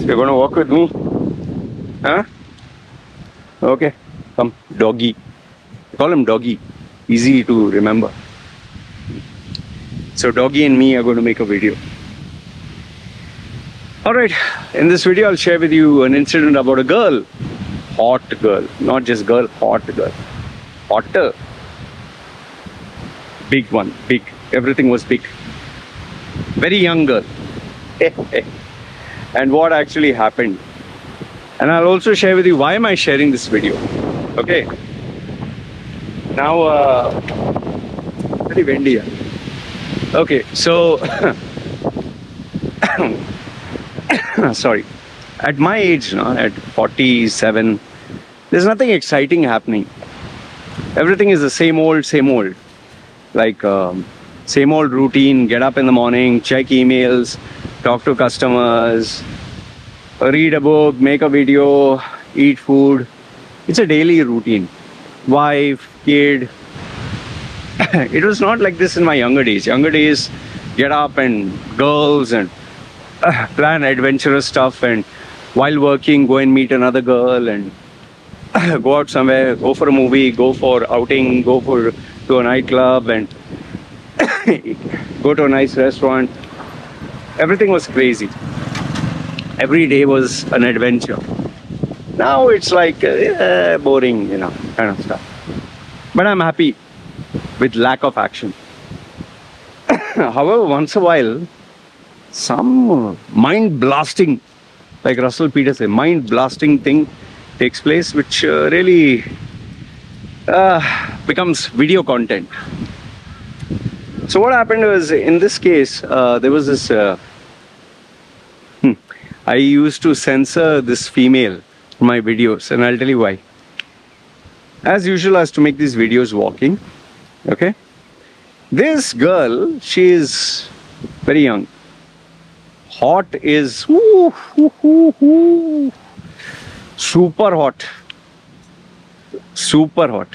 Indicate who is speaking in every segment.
Speaker 1: You're going to walk with me? Huh? Okay. Come, doggy. Call him doggy. Easy to remember. So doggy and me are going to make a video. Alright, in this video I'll share with you an incident about a girl. Hot girl. Not just girl, hot girl. Hotter. Big one. Big. Everything was big. Very young girl. And what actually happened. And I'll also share with you why am I sharing this video. Okay. Now, very windy. Okay, so sorry. At my age, at 47, there's nothing exciting happening. Everything is the same old, same old. Like same old routine. Get up in the morning, check emails, talk to customers, read a book, make a video, eat food. It's a daily routine. Wife, kid. It was not like this in my younger days. Younger days, get up and girls and plan adventurous stuff, and while working, go and meet another girl and go out somewhere, go for a movie, go for outing, to a nightclub and go to a nice restaurant. Everything was crazy. Every day was an adventure. Now it's like boring, kind of stuff. But I'm happy with lack of action. However, once in a while, some mind-blasting, like Russell Peters said, mind-blasting thing takes place, which really becomes video content. So what happened was, in this case, there was this... I used to censor this female in my videos, and I'll tell you why. As usual, I used to make these videos walking. Okay? This girl, she is very young. Hot is super hot. Super hot.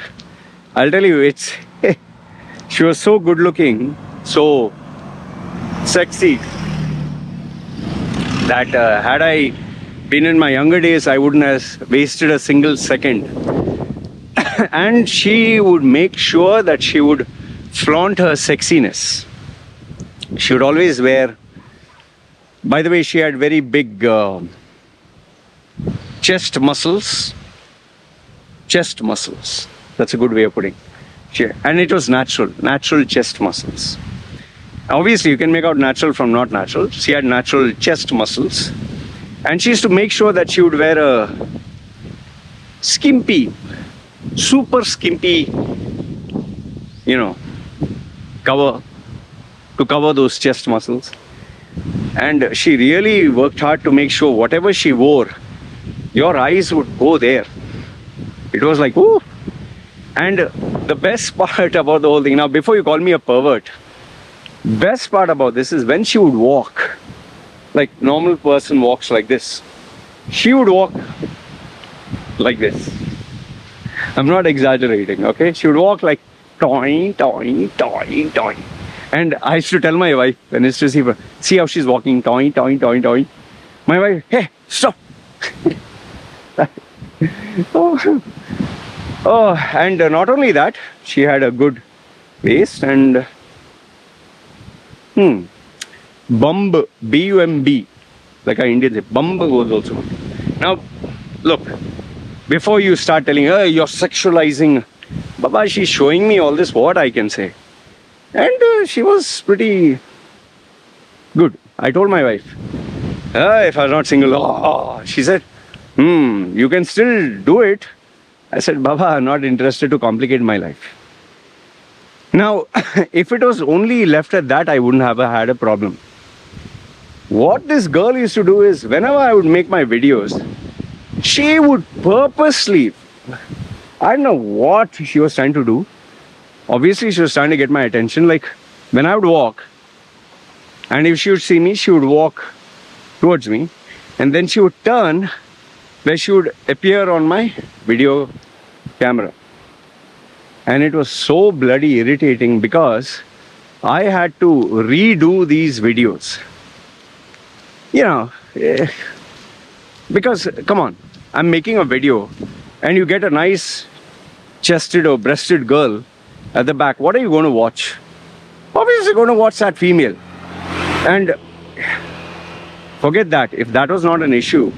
Speaker 1: I'll tell you, she was so good looking, so sexy, that had I been in my younger days, I wouldn't have wasted a single second. And she would make sure that she would flaunt her sexiness. She would always wear... By the way, she had very big chest muscles. Chest muscles. That's a good way of putting it. And it was natural chest muscles. Obviously, you can make out natural from not natural. She had natural chest muscles. And she used to make sure that she would wear a skimpy, super skimpy, cover to cover those chest muscles. And she really worked hard to make sure whatever she wore, your eyes would go there. It was like, ooh. And the best part about the whole thing, now before you call me a pervert, best part about this is when she would walk, like normal person walks like this, she would walk like this. I'm not exaggerating, okay? She would walk like toing, toing, toing, toing. And I used to tell my wife, when I used to see her, see how she's walking, toing, toing, toing, toing. My wife, hey, stop. Oh, and not only that, she had a good waist and bumb, B-U-M-B, like our Indians say, bumb was also good. Now, look, before you start telling her, you're sexualizing, Baba, she's showing me all this, what I can say. And she was pretty good. I told my wife, if I was not single, she said, you can still do it. I said, Baba, I'm not interested to complicate my life. Now, if it was only left at that, I wouldn't have had a problem. What this girl used to do is, whenever I would make my videos, she would purposely, I don't know what she was trying to do. Obviously, she was trying to get my attention. Like, when I would walk, and if she would see me, she would walk towards me, and then she would turn where she would appear on my video camera. And it was so bloody irritating because I had to redo these videos. Because, come on, I'm making a video and you get a nice chested or breasted girl at the back. What are you going to watch? Obviously going to watch that female. And forget that. If that was not an issue,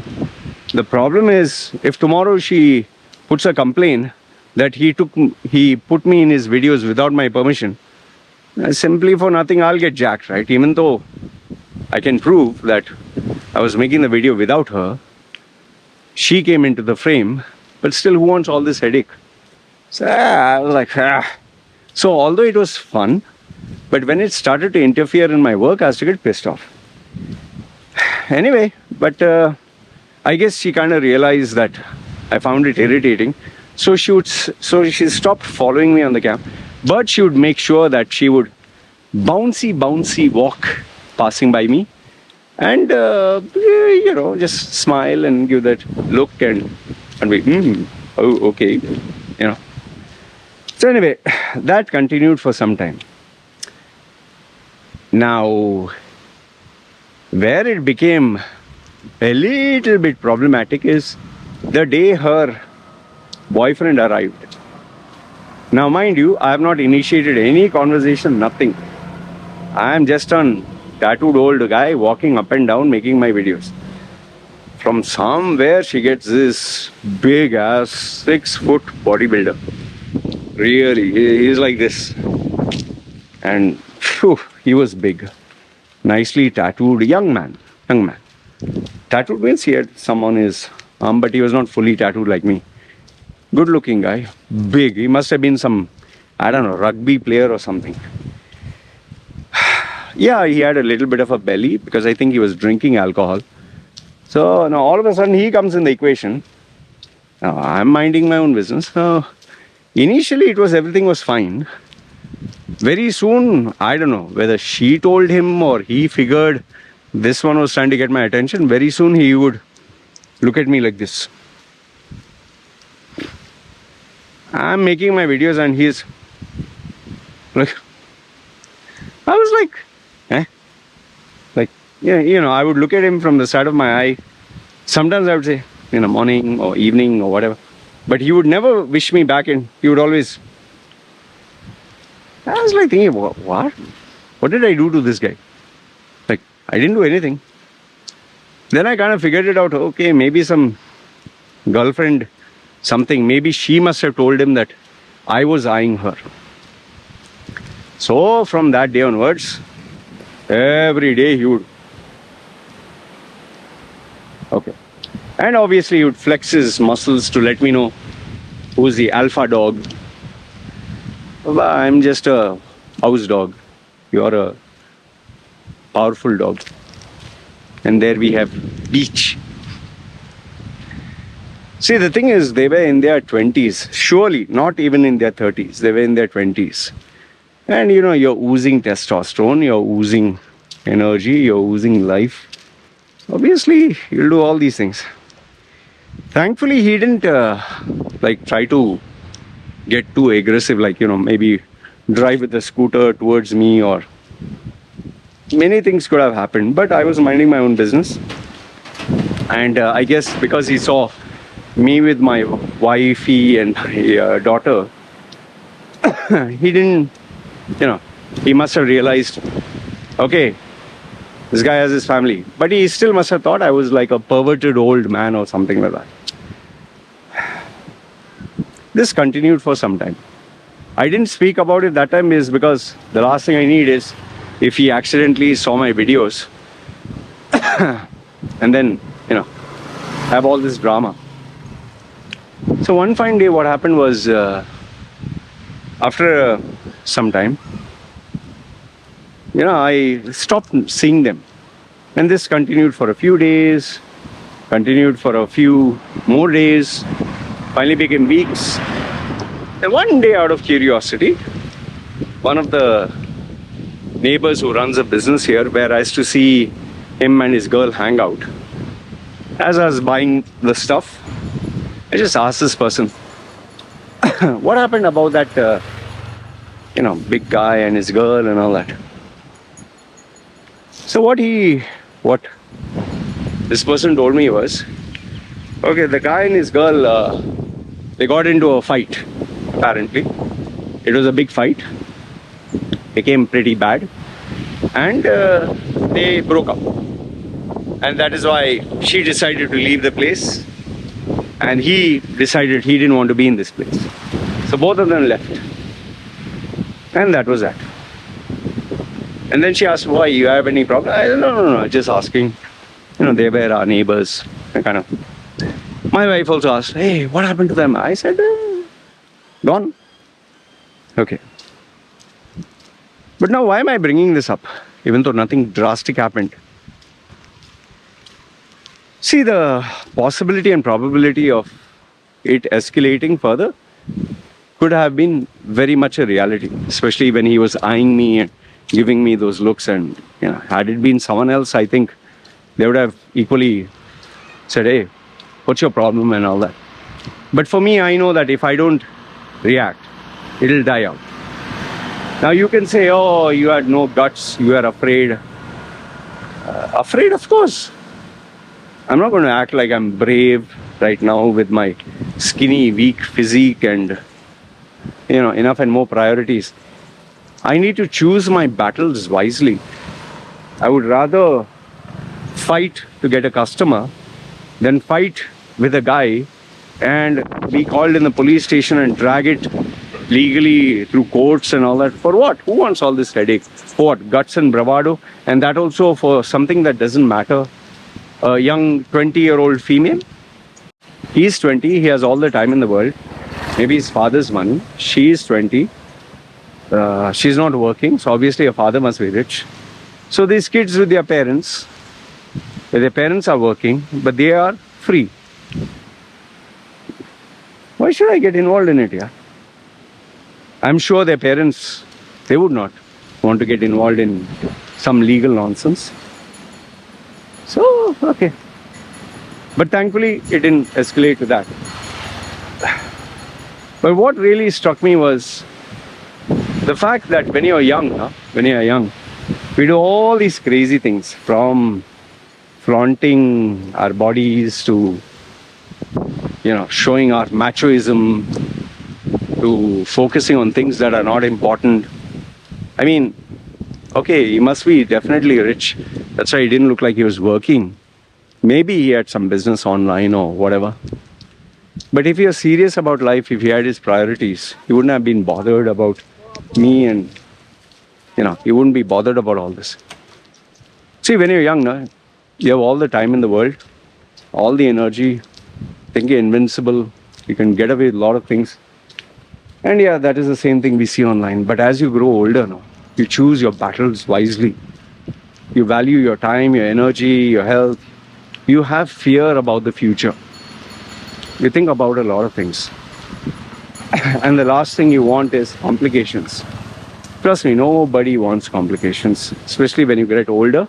Speaker 1: the problem is if tomorrow she puts a complaint that he put me in his videos without my permission, simply for nothing I'll get jacked, right? Even though I can prove that I was making the video without her, she came into the frame, but still, who wants all this headache? So I was like, So although it was fun, but when it started to interfere in my work, I was to get pissed off. Anyway, but I guess she kind of realized that I found it irritating. So she stopped following me on the cam, but she would make sure that she would bouncy walk passing by me, and just smile and give that look and be, oh, okay, So anyway, that continued for some time. Now, where it became a little bit problematic is the day her boyfriend arrived. Now, mind you, I have not initiated any conversation, nothing. I am just a tattooed old guy walking up and down making my videos. From somewhere she gets this big ass 6-foot bodybuilder. Really, he's like this. And phew, he was big. Nicely tattooed, young man. Tattooed means he had some on his arm, but he was not fully tattooed like me. Good looking guy, big. He must have been some, I don't know, rugby player or something. Yeah, he had a little bit of a belly because I think he was drinking alcohol. So now all of a sudden he comes in the equation. Now I'm minding my own business. So initially everything was fine. Very soon, I don't know whether she told him or he figured this one was trying to get my attention. Very soon he would look at me like this. I'm making my videos and he's like, I was like, Like, yeah, I would look at him from the side of my eye. Sometimes I would say, morning or evening or whatever. But he would never wish me back and he would always... I was like thinking, what? What did I do to this guy? Like, I didn't do anything. Then I kind of figured it out. Okay, maybe some girlfriend, something. Maybe she must have told him that I was eyeing her. So from that day onwards, every day he would... Okay. And obviously he would flex his muscles to let me know who's the alpha dog. I'm just a house dog. You're a powerful dog. And there we have Beach. See, the thing is, they were in their 20s. Surely, not even in their 30s. They were in their 20s. And you're oozing testosterone, you're oozing energy, you're oozing life. Obviously, you'll do all these things. Thankfully, he didn't try to get too aggressive, maybe drive with a scooter towards me, or many things could have happened. But I was minding my own business. And I guess because he saw me with my wifey and my daughter, he didn't, he must have realized, okay, this guy has his family. But he still must have thought I was like a perverted old man or something like that. This continued for some time. I didn't speak about it that time is because the last thing I need is if he accidentally saw my videos and then, have all this drama. So one fine day what happened was after some time, I stopped seeing them. And this continued for a few days, continued for a few more days, finally became weeks. And one day, out of curiosity, one of the neighbors who runs a business here, where I used to see him and his girl hang out, as I was buying the stuff, I just asked this person, what happened about that, big guy and his girl and all that? So what this person told me was, Okay, the guy and his girl, they got into a fight, apparently. It was a big fight. Became pretty bad. And they broke up. And that is why she decided to leave the place. And he decided he didn't want to be in this place. So both of them left. And that was that. And then she asked, why, you have any problem? I said, no, just asking. They were our neighbors. Kind of. My wife also asked, hey, what happened to them? I said, gone. Okay. But now why am I bringing this up? Even though nothing drastic happened. See, the possibility and probability of it escalating further could have been very much a reality. Especially when he was eyeing me and giving me those looks. And had it been someone else, I think they would have equally said, hey, what's your problem and all that. But for me, I know that if I don't react, it'll die out. Now you can say, oh, you had no guts, you are afraid. Afraid, of course. I'm not going to act like I'm brave right now with my skinny, weak physique and, enough and more priorities. I need to choose my battles wisely. I would rather fight to get a customer than fight with a guy and be called in the police station and drag it legally through courts and all that. For what? Who wants all this headache? For what? Guts and bravado? And that also for something that doesn't matter. A young 20-year-old female. He's 20. He has all the time in the world. Maybe his father's money. She is 20. She's not working. So obviously her father must be rich. So these kids with their parents are working, but they are free. Why should I get involved in it, yeah? I'm sure their parents, they would not want to get involved in some legal nonsense. So, okay. But thankfully, it didn't escalate to that. But what really struck me was the fact that when you're young, we do all these crazy things, from flaunting our bodies to, showing our machoism, to focusing on things that are not important. I mean, okay, he must be definitely rich. That's why he didn't look like he was working. Maybe he had some business online or whatever. But if he was serious about life, if he had his priorities, he wouldn't have been bothered about me and, he wouldn't be bothered about all this. See, when you're young, you have all the time in the world, all the energy, think you're invincible, you can get away with a lot of things. And yeah, that is the same thing we see online. But as you grow older, you choose your battles wisely. You value your time, your energy, your health. You have fear about the future. You think about a lot of things. And the last thing you want is complications. Trust me, nobody wants complications, especially when you get older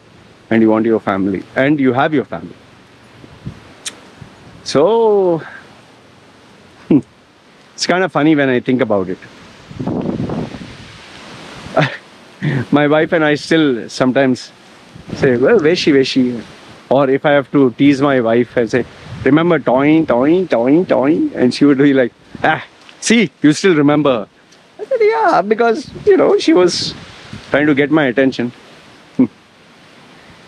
Speaker 1: and you want your family and you have your family. So, it's kind of funny when I think about it. My wife and I still sometimes say, well, where's she? Or if I have to tease my wife and say, remember toing. And she would be like, see, you still remember. I said, yeah, because, she was trying to get my attention.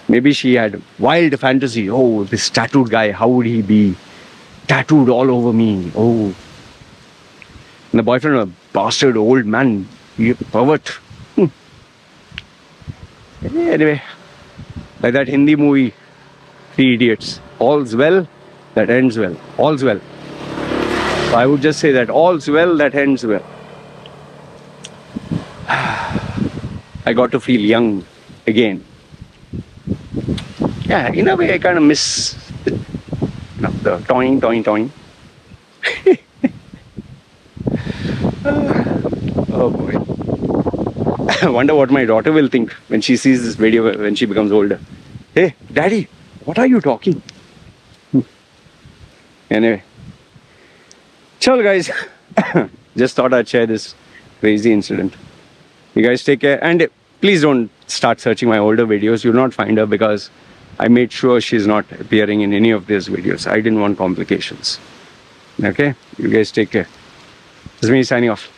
Speaker 1: Maybe she had wild fantasy. Oh, this tattooed guy, how would he be? Tattooed all over me. Oh. And the boyfriend, a bastard old man. You pervert. Anyway, like that Hindi movie, Three Idiots. All's well, that ends well. All's well. So I would just say that all's well, that ends well. I got to feel young again. Yeah, in a way I kind of miss the toing. Oh boy. I wonder what my daughter will think when she sees this video when she becomes older. Hey, Daddy, what are you talking? Anyway. Chal guys. Just thought I'd share this crazy incident. You guys take care. And please don't start searching my older videos. You'll not find her because I made sure she's not appearing in any of these videos. I didn't want complications. Okay? You guys take care. This is me signing off.